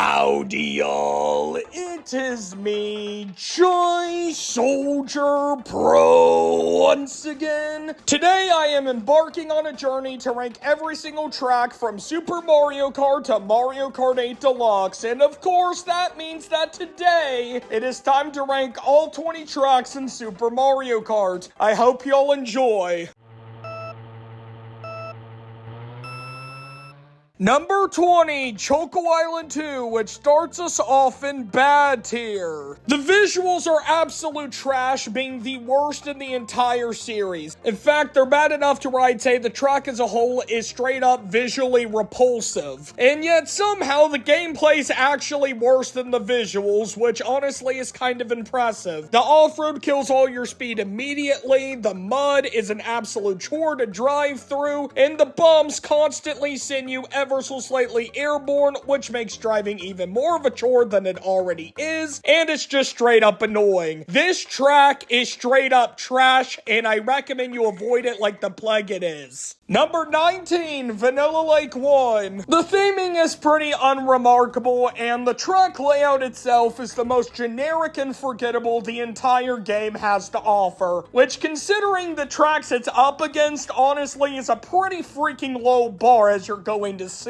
Howdy, y'all. It is me, JSoldierPro, once again. Today, I am embarking on a journey to rank every single track from Super Mario Kart to Mario Kart 8 Deluxe. And of course, that means that today, it is time to rank all 20 tracks in Super Mario Kart. I hope y'all enjoy. Number 20, Choco Island 2, which starts us off in bad tier. The visuals are absolute trash, being the worst in the entire series. In fact, they're bad enough to where I'd say the track as a whole is straight up visually repulsive. And yet somehow the gameplay's actually worse than the visuals, which honestly is kind of impressive. The off-road kills all your speed immediately, the mud is an absolute chore to drive through, and the bumps constantly send you ever so slightly airborne, which makes driving even more of a chore than it already is, and it's just straight up annoying. This track is straight up trash, and I recommend you avoid it like the plague it is. Number 19, Vanilla Lake 1. The theming is pretty unremarkable, and the track layout itself is the most generic and forgettable the entire game has to offer, which, considering the tracks it's up against, honestly is a pretty freaking low bar, as you're going to see.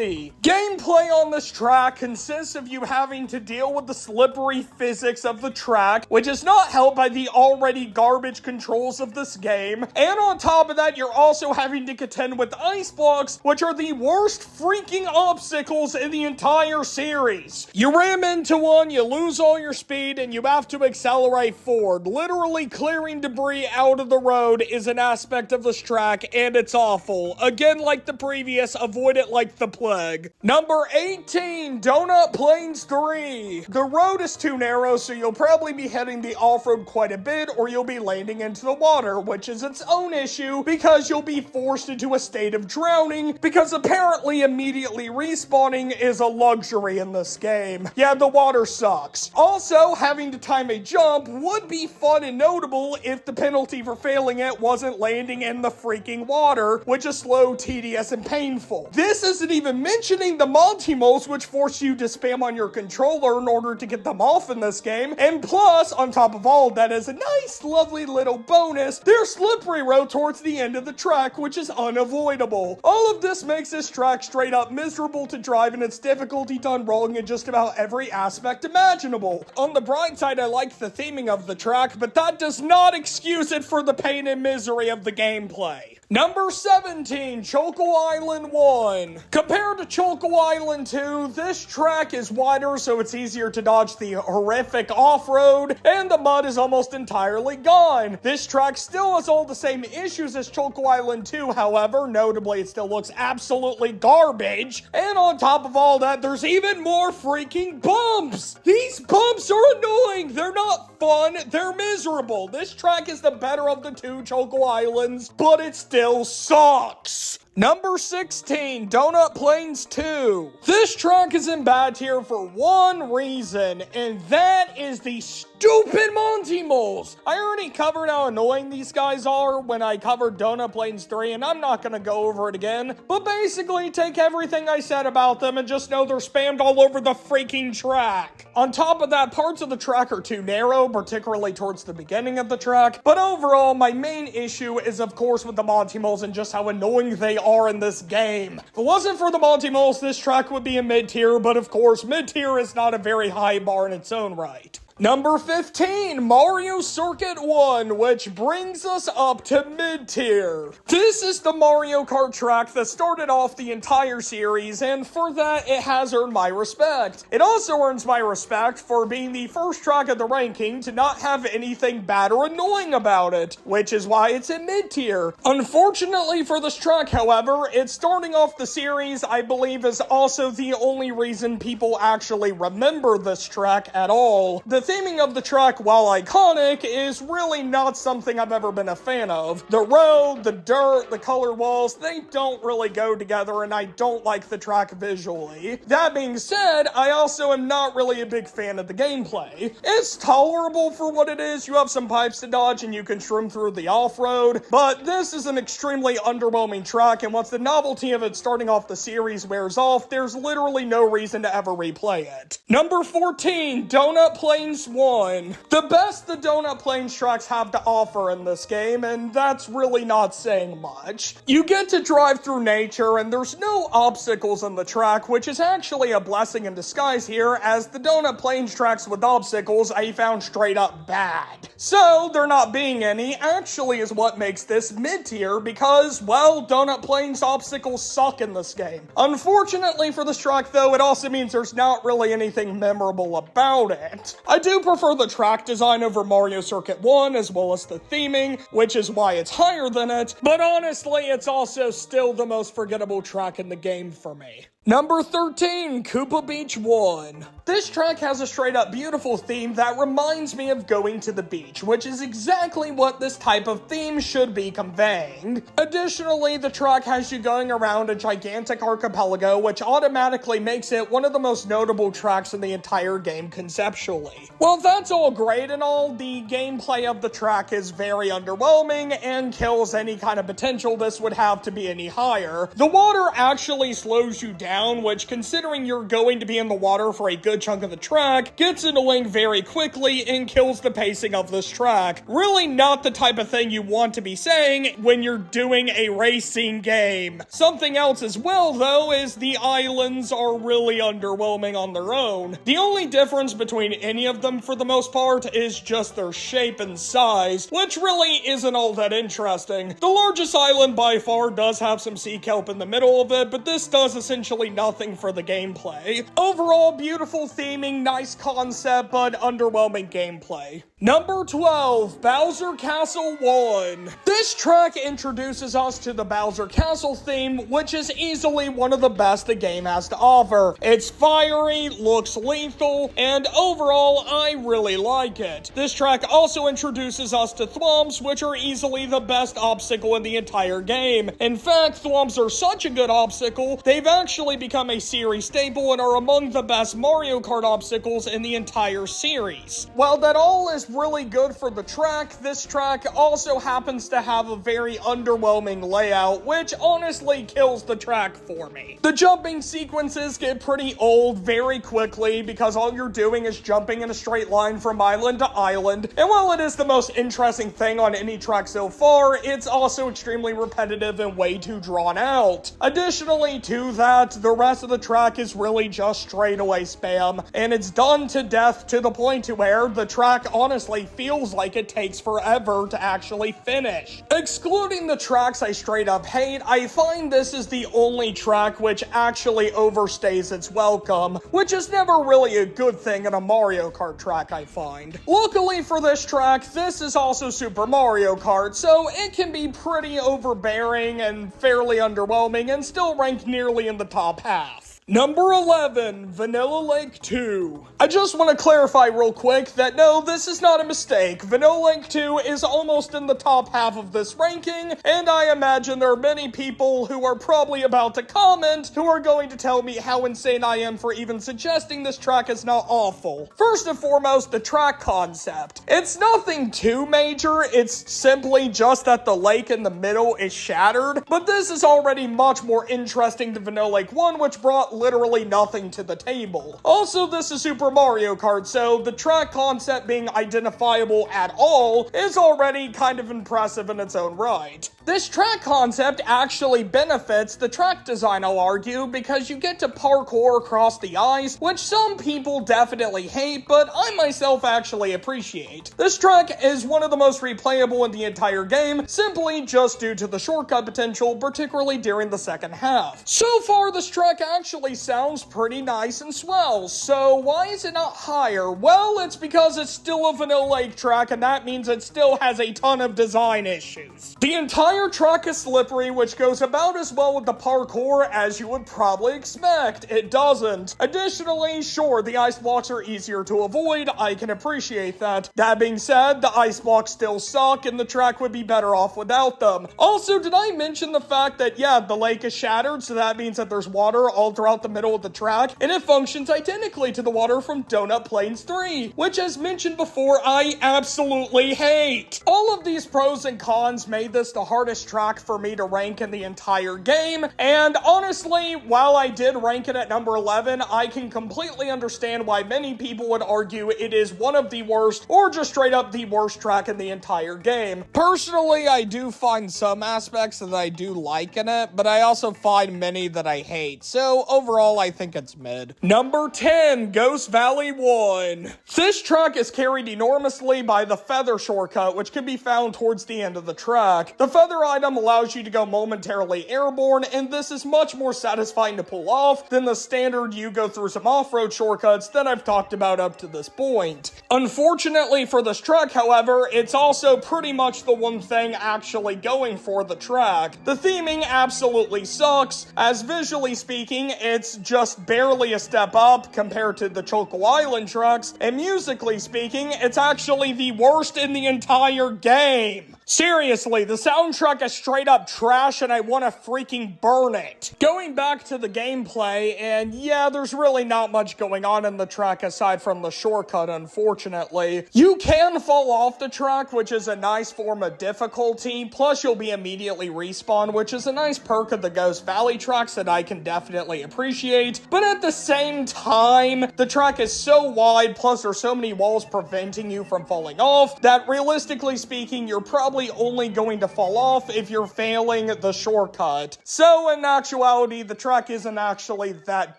Gameplay on this track consists of you having to deal with the slippery physics of the track, which is not helped by the already garbage controls of this game, and on top of that, you're also having to contend with ice blocks, which are the worst freaking obstacles in the entire series. You ram into one, you lose all your speed, and you have to accelerate forward. Literally clearing debris out of the road is an aspect of this track, and it's awful. Again, like the previous, avoid it like the plague. Number 18, Donut Plains 3. The road is too narrow, so you'll probably be heading the off-road quite a bit, or you'll be landing into the water, which is its own issue, because you'll be forced into a state of drowning, because apparently immediately respawning is a luxury in this game. Yeah, the water sucks. Also, having to time a jump would be fun and notable if the penalty for failing it wasn't landing in the freaking water, which is slow, tedious, and painful. This isn't even mentioning the Monty-Moles, which force you to spam on your controller in order to get them off in this game, and plus, on top of all that, as a nice, lovely little bonus, there's slippery road towards the end of the track, which is unavoidable. All of this makes this track straight up miserable to drive, and its difficulty done wrong in just about every aspect imaginable. On the bright side, I like the theming of the track, but that does not excuse it for the pain and misery of the gameplay. Number 17, Choco Island 1. Compared to Choco Island 2, this track is wider, so it's easier to dodge the horrific off-road, and the mud is almost entirely gone. This track still has all the same issues as Choco Island 2, however, notably it still looks absolutely garbage, and on top of all that, there's even more freaking bumps! These bumps are annoying! They're not fun, they're miserable. This track is the better of the two Choco Islands, but it still sucks. Number 16, Donut Plains 2. This track is in bad tier for one reason, and that is the stupid Monty-Moles. I already covered how annoying these guys are when I covered Donut Plains 3, and I'm not gonna go over it again, but basically take everything I said about them and just know they're spammed all over the freaking track. On top of that, parts of the track are too narrow, particularly towards the beginning of the track, but overall, my main issue is of course with the Monty-Moles and just how annoying they are in this game. If it wasn't for the Monty-Moles, this track would be in mid-tier, but of course, mid-tier is not a very high bar in its own right. Number 15, Mario Circuit 1, which brings us up to mid-tier. This is the Mario Kart track that started off the entire series, and for that, it has earned my respect. It also earns my respect for being the first track of the ranking to not have anything bad or annoying about it, which is why it's in mid-tier. Unfortunately for this track, however, it's starting off the series, I believe, is also the only reason people actually remember this track at all. The theming of the track, while iconic, is really not something I've ever been a fan of. The road, the dirt, the color walls, they don't really go together, and I don't like the track visually. That being said, I also am not really a big fan of the gameplay. It's tolerable for what it is. You have some pipes to dodge and you can shroom through the off-road, but this is an extremely underwhelming track, and once the novelty of it starting off the series wears off, there's literally no reason to ever replay it. Number 14, Donut Plains 1. The best the Donut Plains tracks have to offer in this game, and that's really not saying much. You get to drive through nature, and there's no obstacles in the track, which is actually a blessing in disguise here, as the Donut Plains tracks with obstacles I found straight up bad. So, there not being any actually is what makes this mid-tier, because, well, Donut Plains obstacles suck in this game. Unfortunately for this track, though, it also means there's not really anything memorable about it. I do prefer the track design over Mario Circuit 1, as well as the theming, which is why it's higher than it, but honestly, it's also still the most forgettable track in the game for me. Number 13, Koopa Beach 1. This track has a straight up beautiful theme that reminds me of going to the beach, which is exactly what this type of theme should be conveying. Additionally, the track has you going around a gigantic archipelago, which automatically makes it one of the most notable tracks in the entire game conceptually. While that's all great and all, the gameplay of the track is very underwhelming and kills any kind of potential this would have to be any higher. The water actually slows you down, which, considering you're going to be in the water for a good chunk of the track, gets annoying very quickly and kills the pacing of this track. Really not the type of thing you want to be saying when you're doing a racing game. Something else as well, though, is the islands are really underwhelming on their own. The only difference between any of them, for the most part, is just their shape and size, which really isn't all that interesting. The largest island by far does have some sea kelp in the middle of it, but this does essentially nothing for the gameplay. Overall, beautiful theming, nice concept, but underwhelming gameplay. Number 12, Bowser Castle 1. This track introduces us to the Bowser Castle theme, which is easily one of the best the game has to offer. It's fiery, looks lethal, and overall, I really like it. This track also introduces us to Thwomps, which are easily the best obstacle in the entire game. In fact, Thwomps are such a good obstacle, they've actually become a series staple and are among the best Mario Kart obstacles in the entire series. While that all is really good for the track, this track also happens to have a very underwhelming layout, which honestly kills the track for me. The jumping sequences get pretty old very quickly because all you're doing is jumping in a straight line from island to island, and while it is the most interesting thing on any track so far, it's also extremely repetitive and way too drawn out. Additionally to that, the rest of the track is really just straight away spam, and it's done to death to the point to where the track honestly feels like it takes forever to actually finish. Excluding the tracks I straight up hate, I find this is the only track which actually overstays its welcome, which is never really a good thing in a Mario Kart track, I find. Luckily for this track, this is also Super Mario Kart, so it can be pretty overbearing and fairly underwhelming and still rank nearly in the top half. Number 11, Vanilla Lake 2. I just want to clarify real quick that no, this is not a mistake. Vanilla Lake 2 is almost in the top half of this ranking, and I imagine there are many people who are probably about to comment who are going to tell me how insane I am for even suggesting this track is not awful. First and foremost, the track concept. It's nothing too major, it's simply just that the lake in the middle is shattered, but this is already much more interesting than Vanilla Lake 1, which brought literally nothing to the table. Also, this is Super Mario Kart, so the track concept being identifiable at all is already kind of impressive in its own right. This track concept actually benefits the track design, I'll argue, because you get to parkour across the ice, which some people definitely hate, but I myself actually appreciate. This track is one of the most replayable in the entire game, simply just due to the shortcut potential, particularly during the second half. So far, this track actually actually sounds pretty nice and swell. So why is it not higher? Well, it's because it's still a vanilla lake track, and that means it still has a ton of design issues. The entire track is slippery, which goes about as well with the parkour as you would probably expect. It doesn't. Additionally, sure, the ice blocks are easier to avoid. I can appreciate that. That being said, the ice blocks still suck, and the track would be better off without them. Also, did I mention the fact that, yeah, the lake is shattered, so that means that there's water all throughout the middle of the track, and it functions identically to the water from Donut Plains 3, which, as mentioned before, I absolutely hate. All of these pros and cons made this the hardest track for me to rank in the entire game, and honestly, while I did rank it at number 11, I can completely understand why many people would argue it is one of the worst, or just straight up the worst track in the entire game. Personally, I do find some aspects that I do like in it, but I also find many that I hate, so overall I think it's mid. Number 10, Ghost Valley 1. This track is carried enormously by the feather shortcut, which can be found towards the end of the track. The feather item allows you to go momentarily airborne, and this is much more satisfying to pull off than the standard you go through some off-road shortcuts that I've talked about up to this point. Unfortunately for this track, however, it's also pretty much the one thing actually going for the track. The theming absolutely sucks, as visually speaking, it's just barely a step up compared to the Choco Island tracks, and musically speaking, it's actually the worst in the entire game. Seriously, the soundtrack is straight up trash and I want to freaking burn it. Going back to the gameplay, and yeah, there's really not much going on in the track aside from the shortcut, unfortunately. You can fall off the track, which is a nice form of difficulty, plus you'll be immediately respawned, which is a nice perk of the Ghost Valley tracks that I can definitely appreciate. But at the same time, the track is so wide, plus there's so many walls preventing you from falling off, that realistically speaking, you're probably only going to fall off if you're failing the shortcut. So in actuality, the track isn't actually that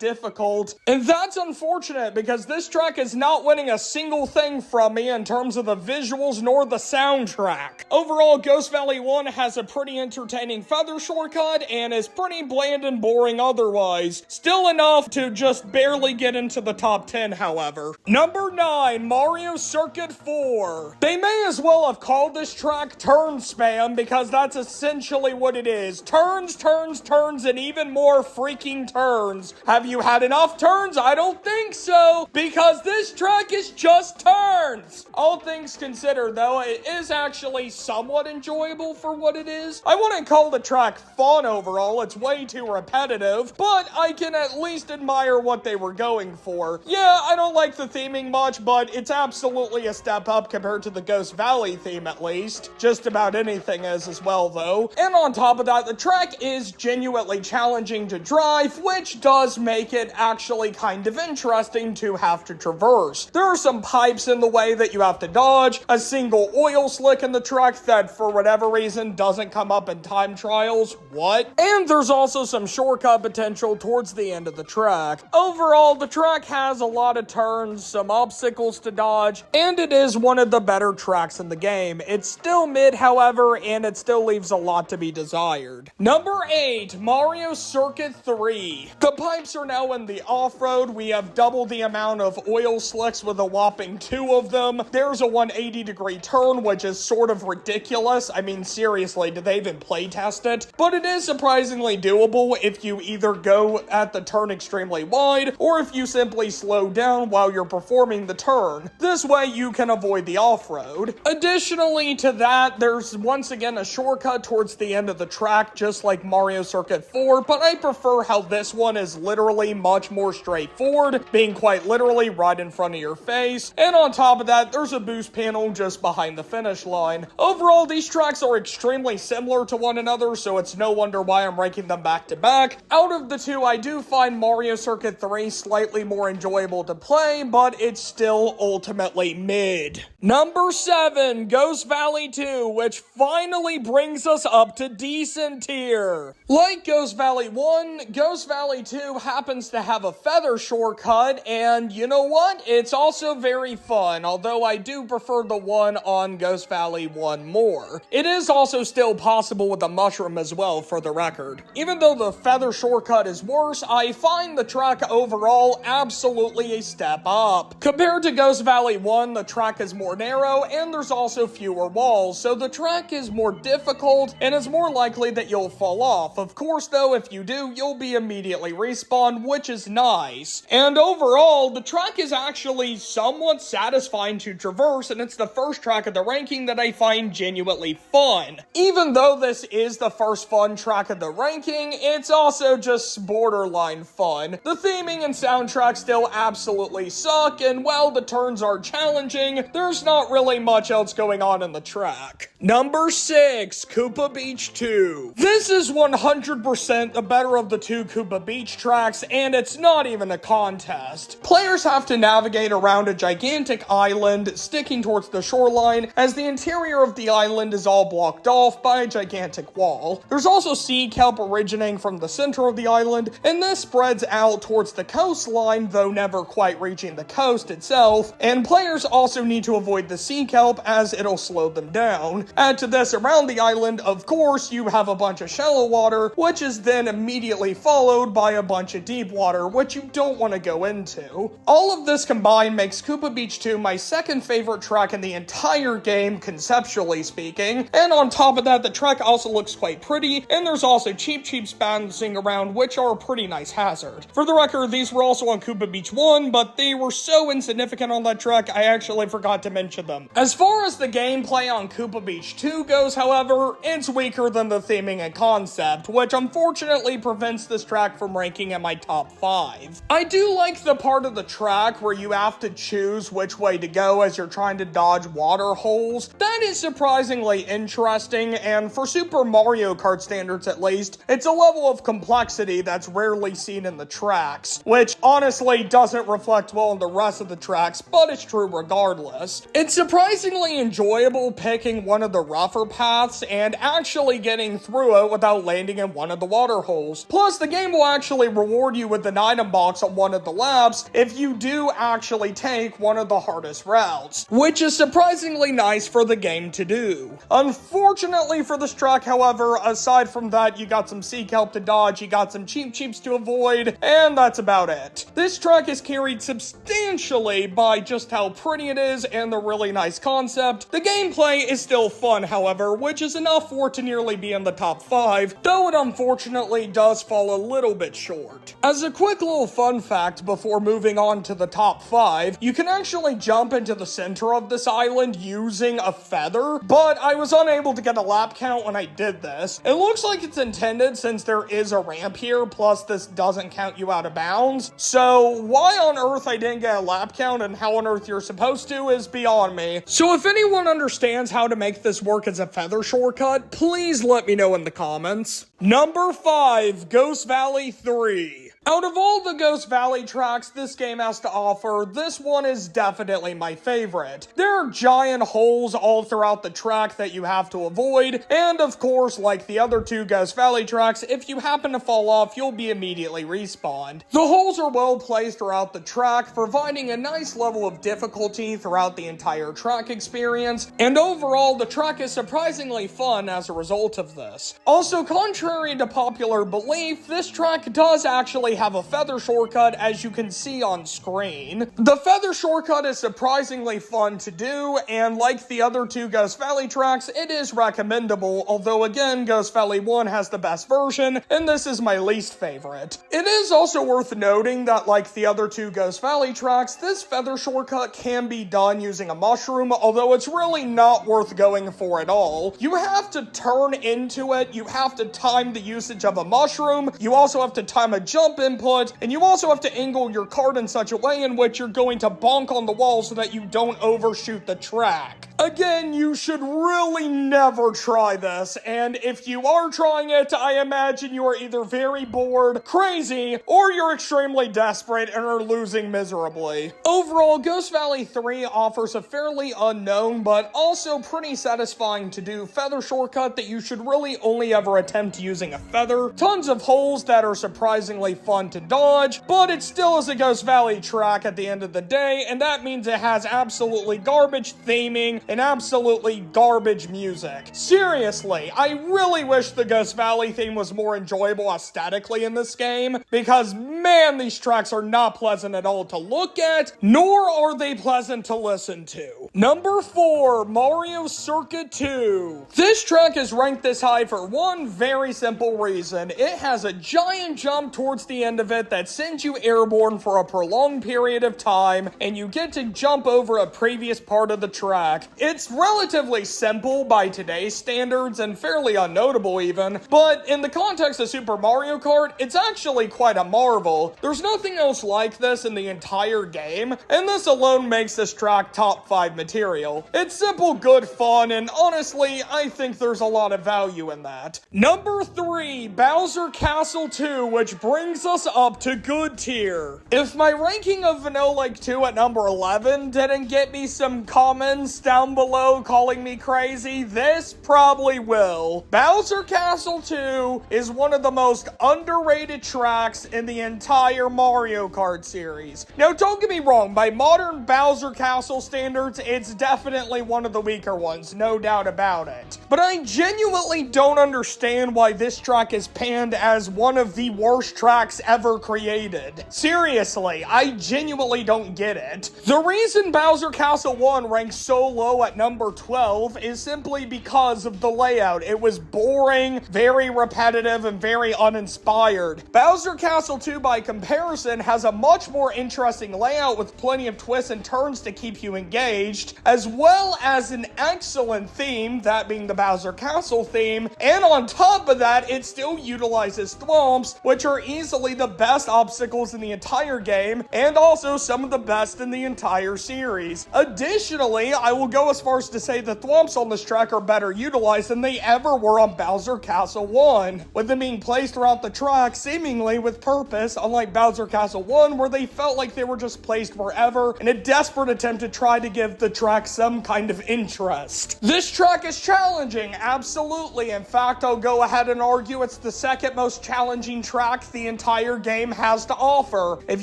difficult, and that's unfortunate because this track is not winning a single thing from me in terms of the visuals nor the soundtrack. Overall, Ghost Valley 1 has a pretty entertaining feather shortcut and is pretty bland and boring otherwise. Still enough to just barely get into the top 10, however. Number 9, Mario Circuit 4. They may as well have called this track Turn Spam, because that's essentially what it is. Turns, turns, turns, and even more freaking turns. Have you had enough turns? I don't think so, because this track is just turns. All things considered, though, it is actually somewhat enjoyable for what it is. I wouldn't call the track fun overall, it's way too repetitive, but I can at least admire what they were going for. Yeah, I don't like the theming much, but it's absolutely a step up compared to the Ghost Valley theme, at least. Just about anything is as well, though. And on top of that, the track is genuinely challenging to drive, which does make it actually kind of interesting to have to traverse. There are some pipes in the way that you have to dodge, a single oil slick in the track that for whatever reason doesn't come up in time trials. What? And there's also some shortcut potential towards the end of the track. Overall, the track has a lot of turns, some obstacles to dodge, and it is one of the better tracks in the game. It's still mid, however, and it still leaves a lot to be desired. Number 8, Mario Circuit 3. The pipes are now in the off-road. We have double the amount of oil slicks with a whopping 2 of them. There's a 180-degree turn, which is sort of ridiculous. I mean, seriously, did they even play test it? But it is surprisingly doable if you either go at the turn extremely wide, or if you simply slow down while you're performing the turn. This way, you can avoid the off-road. Additionally to that, there's once again a shortcut towards the end of the track, just like Mario Circuit 4, but I prefer how this one is literally much more straightforward, being quite literally right in front of your face, and on top of that, there's a boost panel just behind the finish line. Overall, these tracks are extremely similar to one another, so it's no wonder why I'm ranking them back to back. Out of the two, I do find Mario Circuit 3 slightly more enjoyable to play, but it's still ultimately mid. Number 7, Ghost Valley 2, which finally brings us up to decent tier. Like Ghost Valley 1, Ghost Valley 2 happens to have a feather shortcut, and you know what? It's also very fun, although I do prefer the one on Ghost Valley 1 more. It is also still possible with the mushroom as well, for the record. Even though the feather shortcut is worse, course, I find the track overall absolutely a step up. Compared to Ghost Valley 1, the track is more narrow and there's also fewer walls, so the track is more difficult and it's more likely that you'll fall off. Of course though, if you do, you'll be immediately respawned, which is nice. And overall, the track is actually somewhat satisfying to traverse, and it's the first track of the ranking that I find genuinely fun. Even though this is the first fun track of the ranking, it's also just borderline fun. The theming and soundtrack still absolutely suck, and while the turns are challenging, there's not really much else going on in the track. Number 6, Koopa Beach 2. This is 100% the better of the two Koopa Beach tracks, and it's not even a contest. Players have to navigate around a gigantic island, sticking towards the shoreline, as the interior of the island is all blocked off by a gigantic wall. There's also sea kelp originating from the center of the island, and this spreads out towards the coastline, though never quite reaching the coast itself, and players also need to avoid the sea kelp as it'll slow them down. Add to this, around the island, of course, you have a bunch of shallow water, which is then immediately followed by a bunch of deep water, which you don't want to go into. All of this combined makes Koopa Beach 2 my second favorite track in the entire game, conceptually speaking, and on top of that, the track also looks quite pretty, and there's also cheap bouncing around, which are a pretty nice hazard. For the record, these were also on Koopa Beach 1, but they were so insignificant on that track, I actually forgot to mention them. As far as the gameplay on Koopa Beach 2 goes, however, it's weaker than the theming and concept, which unfortunately prevents this track from ranking in my top 5. I do like the part of the track where you have to choose which way to go as you're trying to dodge water holes. That is surprisingly interesting, and for Super Mario Kart standards at least, it's a level of complexity that's rarely seen in the tracks, which honestly doesn't reflect well on the rest of the tracks, but it's true regardless. It's surprisingly enjoyable picking one of the rougher paths and actually getting through it without landing in one of the water holes. Plus, the game will actually reward you with an item box on one of the laps if you do actually take one of the hardest routes, which is surprisingly nice for the game to do. Unfortunately for this track, however, aside from that, you got some sea kelp to dodge, you got some cheeps to avoid, and that's about it. This track is carried substantially by just how pretty it is and the really nice concept. The gameplay is still fun, however, which is enough for it to nearly be in the top 5, though it unfortunately does fall a little bit short. As a quick little fun fact before moving on to the top 5, you can actually jump into the center of this island using a feather, but I was unable to get a lap count when I did this. It looks like it's intended since there is a ramp here, plus this doesn't count you out of bounds, so why on earth I didn't get a lap count and how on earth you're supposed to is beyond me. So if anyone understands how to make this work as a feather shortcut, please let me know in the comments. Number 5, Ghost Valley 3. Out of all the Ghost Valley tracks this game has to offer, this one is definitely my favorite. There are giant holes all throughout the track that you have to avoid, and of course, like the other two Ghost Valley tracks, if you happen to fall off, you'll be immediately respawned. The holes are well placed throughout the track, providing a nice level of difficulty throughout the entire track experience, and overall, the track is surprisingly fun as a result of this. Also, contrary to popular belief, this track does actually have a feather shortcut, as you can see on screen. The feather shortcut is surprisingly fun to do, and like the other two Ghost Valley tracks, it is recommendable, although again, Ghost Valley 1 has the best version, and this is my least favorite. It is also worth noting that like the other two Ghost Valley tracks, this feather shortcut can be done using a mushroom, although it's really not worth going for at all. You have to turn into it, you have to time the usage of a mushroom, you also have to time a jump input, and you also have to angle your cart in such a way in which you're going to bonk on the wall so that you don't overshoot the track. Again, you should really never try this, and if you are trying it, I imagine you are either very bored, crazy, or you're extremely desperate and are losing miserably. Overall, Ghost Valley 3 offers a fairly unknown but also pretty satisfying to do feather shortcut that you should really only ever attempt using a feather. Tons of holes that are surprisingly fun to dodge, but it still is a Ghost Valley track at the end of the day, and that means it has absolutely garbage theming and absolutely garbage music. Seriously, I really wish the Ghost Valley theme was more enjoyable aesthetically in this game, because man, these tracks are not pleasant at all to look at, nor are they pleasant to listen to. Number 4, Mario Circuit 2. This track is ranked this high for one very simple reason. It has a giant jump towards the end of it that sends you airborne for a prolonged period of time, and you get to jump over a previous part of the track. It's relatively simple by today's standards and fairly unnotable even, but in the context of Super Mario Kart, it's actually quite a marvel. There's nothing else like this in the entire game, and this alone makes this track top 5 material. It's simple, good fun, and honestly, I think there's a lot of value in that. Number 3, Bowser Castle 2, which brings us up to good tier. If my ranking of Vanilla Lake 2 at number 11 didn't get me some comments down below calling me crazy, this probably will. Bowser Castle 2 is one of the most underrated tracks in the entire Mario Kart series. Now, don't get me wrong, by modern Bowser Castle standards, it's definitely one of the weaker ones, no doubt about it. But I genuinely don't understand why this track is panned as one of the worst tracks ever created. Seriously, I genuinely don't get it. The reason Bowser Castle 1 ranks so low at number 12 is simply because of the layout. It was boring, very repetitive, and very uninspired. Bowser Castle 2, by comparison, has a much more interesting layout with plenty of twists and turns to keep you engaged, as well as an excellent theme, that being the Bowser Castle theme, and on top of that, it still utilizes thwomps, which are easily the best obstacles in the entire game, and also some of the best in the entire series. Additionally, I will go as far as to say the thwomps on this track are better utilized than they ever were on Bowser Castle 1, with them being placed throughout the track seemingly with purpose, unlike Bowser Castle 1 where they felt like they were just placed wherever in a desperate attempt to try to give the track some kind of interest. This track is challenging, absolutely. In fact, I'll go ahead and argue it's the second most challenging track the entire game has to offer. If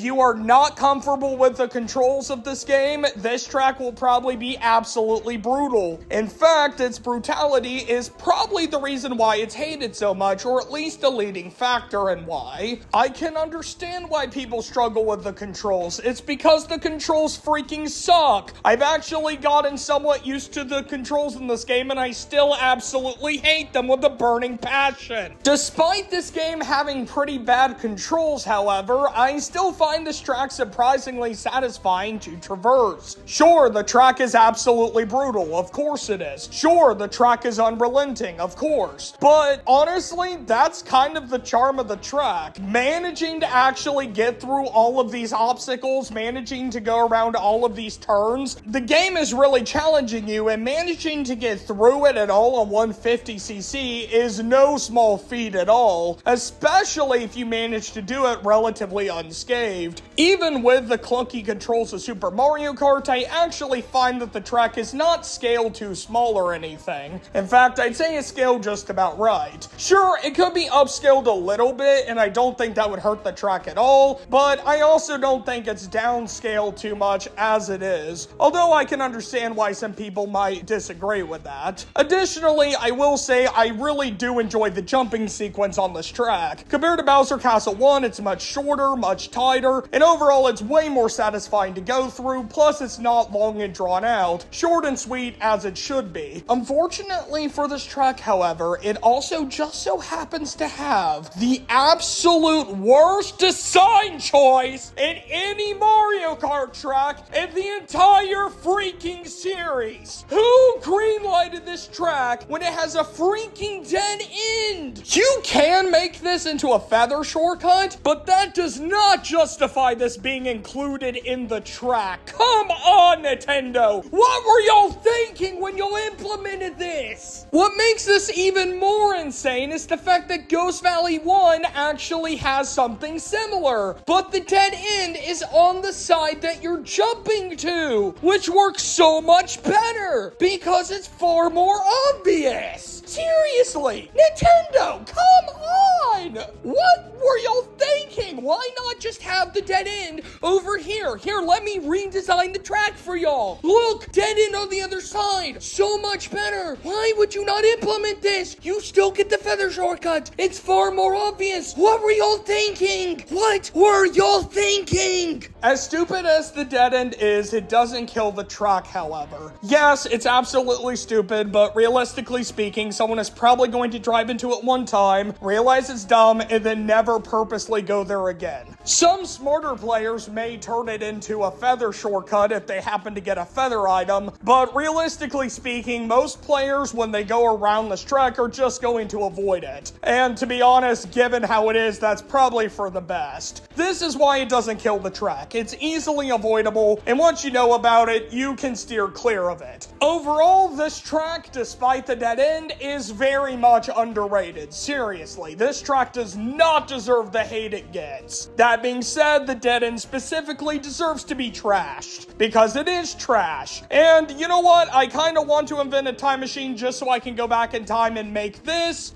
you are not comfortable with the controls of this game, this track will probably be absolutely brutal. In fact, its brutality is probably the reason why it's hated so much, or at least a leading factor in why. I can understand why people struggle with the controls. It's because the controls freaking suck. I've actually gotten somewhat used to the controls in this game, and I still absolutely hate them with a burning passion. Despite this game having pretty bad controls, however, I still find this track surprisingly satisfying to traverse. Sure, the track is absolutely brutal, of course it is. Sure, the track is unrelenting, of course. But honestly, that's kind of the charm of the track. Managing to actually get through all of these obstacles, managing to go around all of these turns, the game is really challenging you, and managing to get through it at all on 150cc is no small feat at all, especially if you manage to do it relatively unscathed. Even with the clunky controls of Super Mario Kart, I actually find that the track is not scaled too small or anything. In fact, I'd say it's scaled just about right. Sure, it could be upscaled a little bit, and I don't think that would hurt the track at all, but I also don't think it's downscaled too much as it is, although I can understand why some people might disagree with that. Additionally, I will say I really do enjoy the jumping sequence on this track. Compared to Bowser Castle 1, it's much shorter, much tighter, and overall it's way more satisfying to go through, plus it's not long and drawn out, short and sweet as it should be. Unfortunately for this track, however, it also just so happens to have the absolute worst design choice in any Mario Kart track in the entire freaking series. Who greenlighted this track when it has a freaking dead end? You can make this into a feather shortcut, but that does not justify this being included in the track. Come on, Nintendo! What were y'all thinking when y'all implemented this? What makes this even more insane is the fact that Ghost Valley 1 actually has something similar, but the dead end is on the side that you're jumping to, which works so much better because it's far more obvious. Seriously, Nintendo, come on! on? What were y'all thinking? Why not just have the dead end over here? Here, let me redesign the track for y'all. Look, dead end on the other side. So much better. Why would you not implement this? You still get the feather shortcut. It's far more obvious. What were y'all thinking? What were y'all thinking? As stupid as the dead end is, it doesn't kill the track, however. Yes, it's absolutely stupid, but realistically speaking, someone is probably going to drive into it one time, realize it's dumb, and then never purposely go there again. Some smarter players may turn it into a feather shortcut if they happen to get a feather item, but realistically speaking, most players, when they go around this track, are just going to avoid it. And to be honest, given how it is, that's probably for the best. This is why it doesn't kill the track. It's easily avoidable, and once you know about it, you can steer clear of it. Overall, this track, despite the dead end, is very much underrated. Seriously, this track does not deserve the hate it gets. That being said, the dead end specifically deserves to be trashed, because it is trash. And you know what? I kind of want to invent a time machine just so I can go back in time and make this.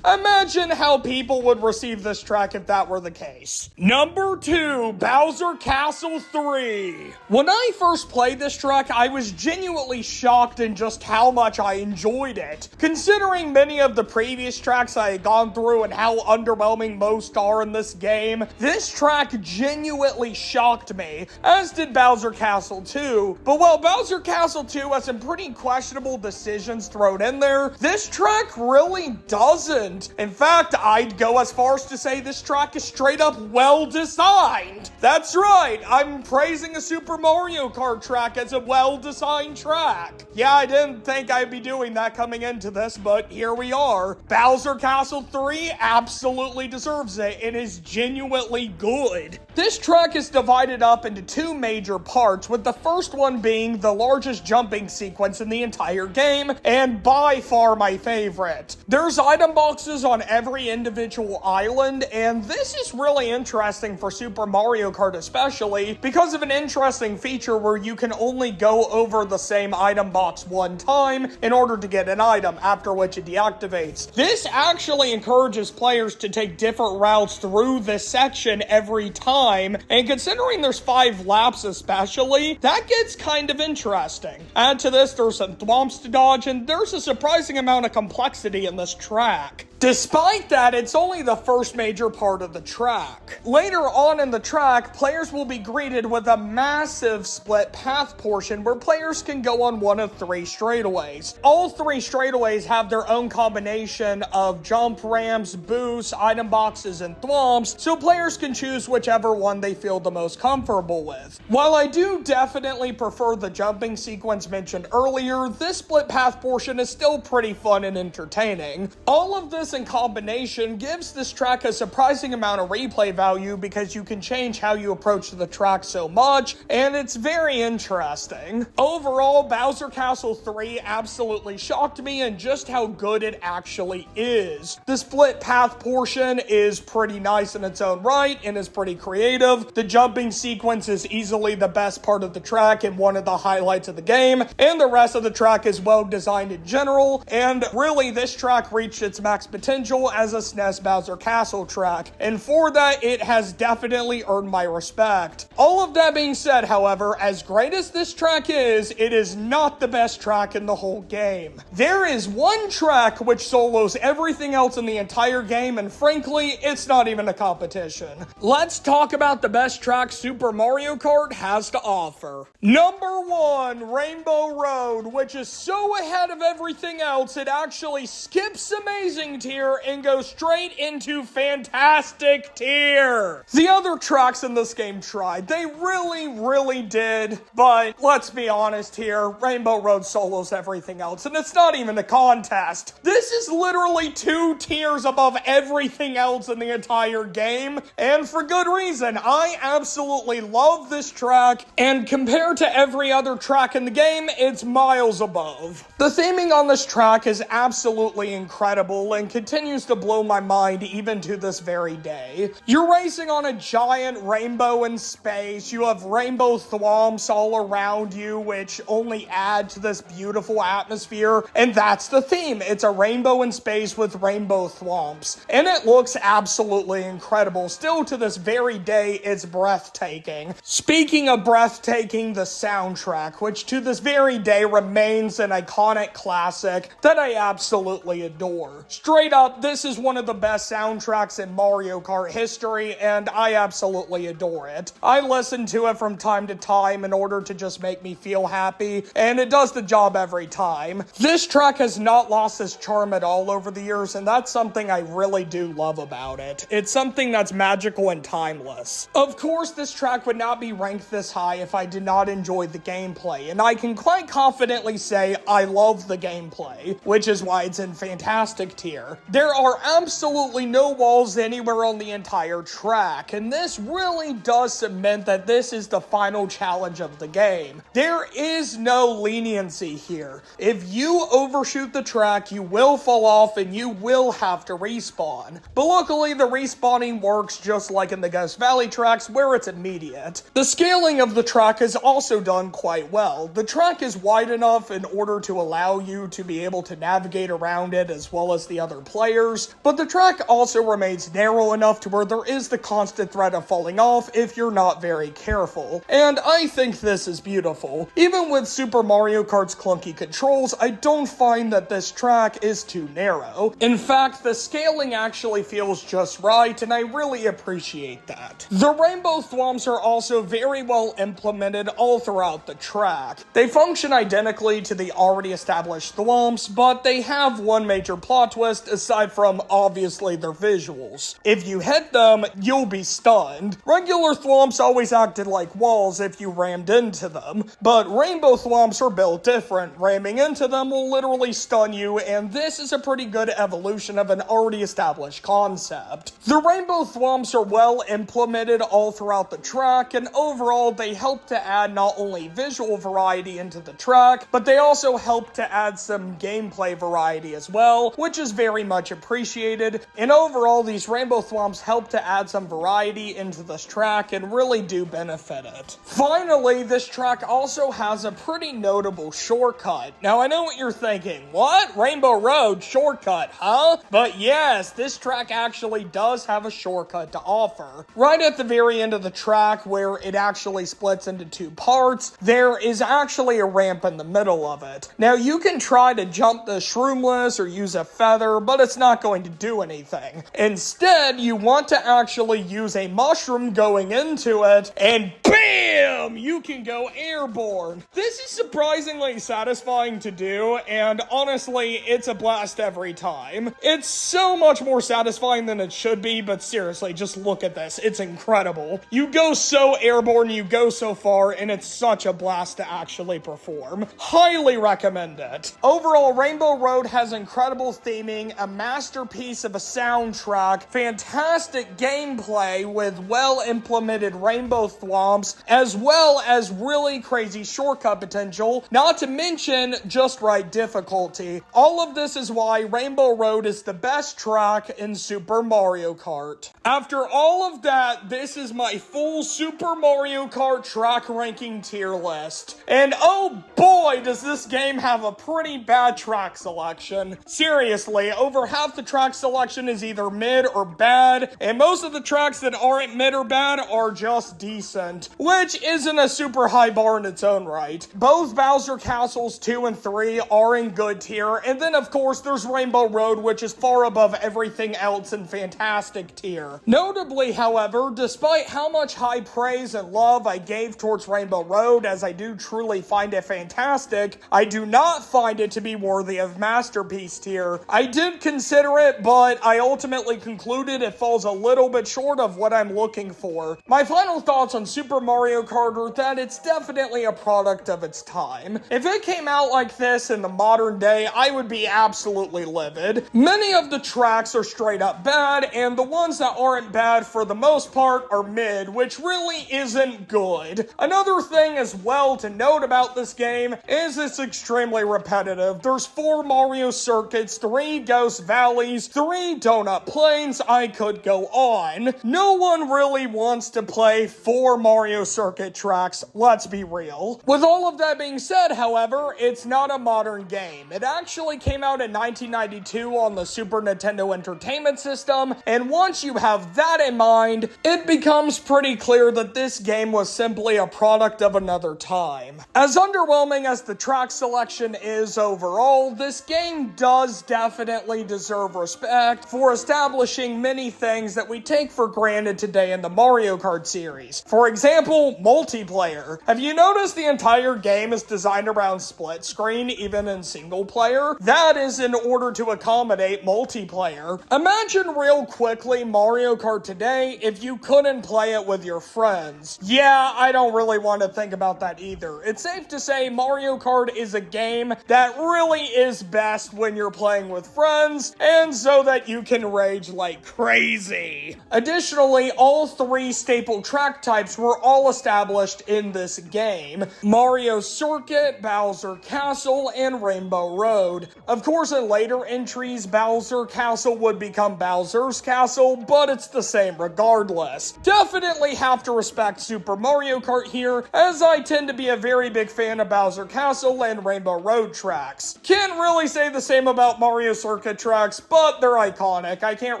Imagine how people would receive this track if that were the case. Number 2, Bowser Castle 3. When I first played this track, I was genuinely shocked in just how much I enjoyed it. Considering many of the previous tracks I had gone through and how underwhelming most are in this game, this track genuinely shocked me, as did Bowser Castle 2. But while Bowser Castle 2 has some pretty questionable decisions thrown in there, this track really doesn't. In fact, I'd go as far as to say this track is straight up well designed. That's right, I'm praising a Super Mario Kart track as a well-designed track. Yeah, I didn't think I'd be doing that coming into this, but here we are. Bowser Castle 3 absolutely deserves it and is genuinely good. This track is divided up into 2 major parts, with the first one being the largest jumping sequence in the entire game, and by far my favorite. There's item boxes on every individual island, and this is really interesting for Super Mario Kart especially, because of an interesting feature where you can only go over the same item box one time in order to get an item, after which it deactivates. This actually encourages players to take different routes through this section every time, and considering there's 5 laps especially, that gets kind of interesting. Add to this, there's some thwomps to dodge, and there's a surprising amount of complexity in this track. Despite that, it's only the first major part of the track. Later on in the track, players will be greeted with a massive split path portion where players can go on one of 3 straightaways. All 3 straightaways have their own combination of jump ramps, boosts, item boxes, and thwomps, so players can choose whichever one they feel the most comfortable with. While I do definitely prefer the jumping sequence mentioned earlier, this split path portion is still pretty fun and entertaining. All of this in combination gives this track a surprising amount of replay value because you can change how you approach the track so much, and it's very interesting. Overall, Bowser Castle 3 absolutely shocked me in just how good it actually is. The split path portion is pretty nice in its own right and is pretty creative. The jumping sequence is easily the best part of the track and one of the highlights of the game, and the rest of the track is well designed in general, and really this track reached its max potential as a SNES Bowser Castle track, and for that it has definitely earned my respect. All of that being said, however, as great as this track is, it is not the best track in the whole game. There is one track which solos everything else in the entire game, and frankly, it's not even a competition. Let's talk about the best track Super Mario Kart has to offer. Number 1, Rainbow Road, which is so ahead of everything else, it actually skips amazing tier and goes straight into fantastic tier. The other tracks in this game tried. They really did, but let's be honest here, Rainbow Road solos everything else, and it's not even a contest. This is literally 2 tiers above everything else in the entire game, and for good reason. I absolutely love this track, and compared to every other track in the game, it's miles above. The theming on this track is absolutely incredible, and continues to blow my mind even to this very day. You're racing on a giant rainbow in space, you have rainbow thwomps all around you, which only add to this beautiful atmosphere, and that's the theme. It's a rainbow in space with rainbow thwomps, and it looks absolutely incredible. Still to this very day, it's breathtaking. Speaking of breathtaking, the soundtrack, which to this very day remains an iconic classic that I absolutely adore. Straight up, this is one of the best soundtracks in Mario Kart history, and I absolutely adore it. I listen to it from time to time in order to just make me feel happy, and it does the job every time. This track has not lost its charm at all over the years, and that's something I really do love about it. It's something that's magical and timeless. Of course, this track would not be ranked this high if I did not enjoy the gameplay, and I can quite confidently say I love the gameplay, which is why it's in fantastic tier. There are absolutely no walls anywhere on the entire track, and this really does cement that this is the final challenge of the game. There is no leniency here. If you overshoot the track, you will fall off and you will have to respawn. But luckily, the respawning works just like in the Ghost Valley tracks, where it's immediate. The scaling of the track is also done quite well. The track is wide enough in order to allow you to be able to navigate around it as well as the other players, but the track also remains narrow enough to where there is the constant threat of falling off if you're not very careful. And I think this is beautiful. Even with Super Mario Kart's clunky controls, I don't find that this track is too narrow. In fact, the scaling actually feels just right, and I really appreciate that. The rainbow thwomps are also very well implemented all throughout the track. They function identically to the already established thwomps, but they have one major plot twist aside from obviously their visuals. If you hit them, you'll be stunned. Regular thwomps always acted like walls if you rammed into them, but rainbow thwomps are built different. Ramming into them will literally stun you, and this is a pretty good evolution of an already established concept. The rainbow thwomps are well implemented all throughout the track, and overall they help to add not only visual variety into the track, but they also help to add some gameplay variety as well, which is very much appreciated. And overall, these rainbow thwomps help to add some variety into this track and really do benefit it. Finally, this track also has a pretty notable shortcut. Now, I know what you're thinking. What? Rainbow Road shortcut, huh? But yes, this track actually does have a shortcut to offer. Right at the very end of the track, where it actually splits into two parts, there is actually a ramp in the middle of it. Now, you can try to jump the shroomless or use a feather, but it's not going to do anything. Instead, you want to actually use a mushroom going into it, and BAM! You can go airborne. This is surprisingly satisfying to do, and honestly, it's a blast every time. It's so much more satisfying than it should be, but seriously, just look at this. It's incredible. You go so airborne, you go so far, and it's such a blast to actually perform. Highly recommend it. Overall, Rainbow Road has incredible theming, a masterpiece of a soundtrack, fantastic gameplay with well-implemented rainbow thwomps, as well as really crazy shortcut potential, not to mention just right difficulty. All of this is why Rainbow Road is the best track in Super Mario Kart. After all of that, this is my full Super Mario Kart track ranking tier list. And oh boy, does this game have a pretty bad track selection. Seriously, over half the track selection is either mid or bad, and most of the tracks that aren't mid or bad are just decent, which isn't a super high bar in its own right. Both Bowser Castles 2 and 3 are in good tier, and then of course there's Rainbow Road, which is far above everything else in fantastic tier. Notably, however, despite how much high praise and love I gave towards Rainbow Road, as I do truly find it fantastic, I do not find it to be worthy of masterpiece tier. I did consider it, but I ultimately concluded it falls a little bit short of what I'm looking for. My final thoughts on Super Mario Kart are that it's definitely a product of its time. If it came out like this in the modern day, I would be absolutely livid. Many of the tracks are straight up bad, and the ones that aren't bad for the most part are mid, which really isn't good. Another thing as well to note about this game is it's extremely repetitive. There's 4 Mario circuits, 3 Ghost meadows, valleys, 3 donut plains, I could go on. No one really wants to play 4 Mario Circuit tracks, let's be real. With all of that being said, however, it's not a modern game. It actually came out in 1992 on the Super Nintendo Entertainment System, and once you have that in mind, it becomes pretty clear that this game was simply a product of another time. As underwhelming as the track selection is overall, this game does definitely deserve respect for establishing many things that we take for granted today in the Mario Kart series. For example, multiplayer. Have you noticed the entire game is designed around split screen, even in single player? That is in order to accommodate multiplayer. Imagine real quickly Mario Kart today if you couldn't play it with your friends. Yeah, I don't really want to think about that either. It's safe to say Mario Kart is a game that really is best when you're playing with friends, and so that you can rage like crazy. Additionally, all 3 staple track types were all established in this game: Mario Circuit, Bowser Castle, and Rainbow Road. Of course, in later entries, Bowser Castle would become Bowser's Castle, but it's the same regardless. Definitely have to respect Super Mario Kart here, as I tend to be a very big fan of Bowser Castle and Rainbow Road tracks. Can't really say the same about Mario Circuit tracks, but they're iconic. I can't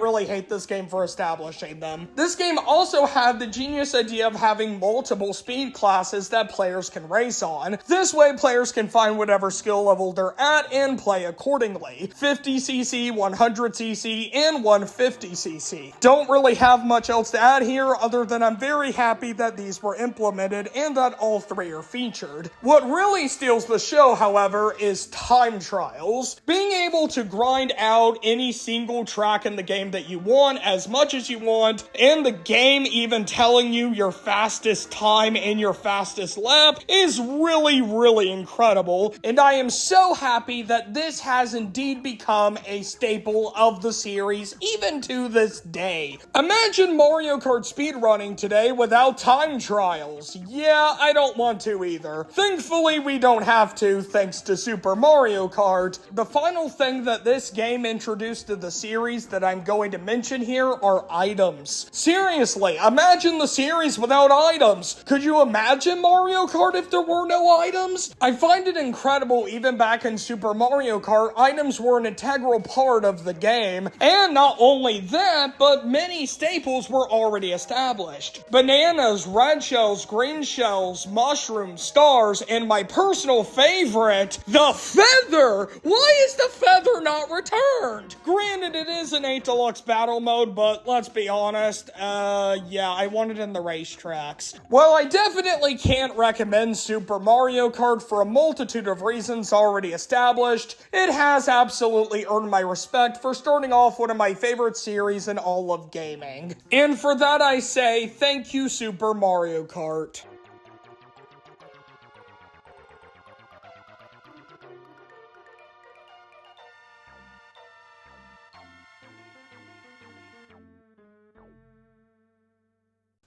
really hate this game for establishing them. This game also had the genius idea of having multiple speed classes that players can race on. This way, players can find whatever skill level they're at and play accordingly. 50cc, 100cc, and 150cc. Don't really have much else to add here other than I'm very happy that these were implemented and that all 3 are featured. What really steals the show, however, is time trials. Being able to grind out any single track in the game that you want as much as you want, and the game even telling you your fastest time and your fastest lap is really incredible, and I am so happy that this has indeed become a staple of the series even to this day. Imagine Mario Kart speedrunning today without time trials. Yeah, I don't want to either. Thankfully, we don't have to, thanks to Super Mario Kart. The final thing that this game introduced to the series that I'm going to mention here are items. Seriously, imagine the series without items. Could you imagine Mario Kart if there were no items? I find it incredible even back in Super Mario Kart, items were an integral part of the game, and not only that, but many staples were already established. Bananas, red shells, green shells, mushrooms, stars, and my personal favorite, the feather! Why is the feather not returned? Granted, it is an 8 Deluxe battle mode, but let's be honest, yeah, I want it in the racetracks. Well, I definitely can't recommend Super Mario Kart for a multitude of reasons already established. It has absolutely earned my respect for starting off one of my favorite series in all of gaming. And for that I say, thank you, Super Mario Kart.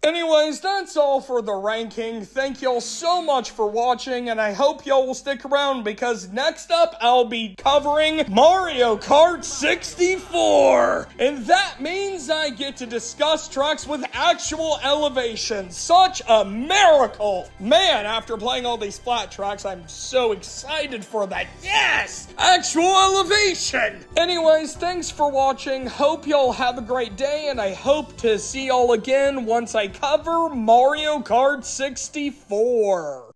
Anyways, that's all for the ranking. Thank y'all so much for watching, and I hope y'all will stick around because next up I'll be covering Mario Kart 64. And that means I get to discuss tracks with actual elevation. Such a miracle. Man, after playing all these flat tracks, I'm so excited for that. Yes! Actual elevation! Anyways, thanks for watching. Hope y'all have a great day, and I hope to see y'all again once I cover Mario Kart 64.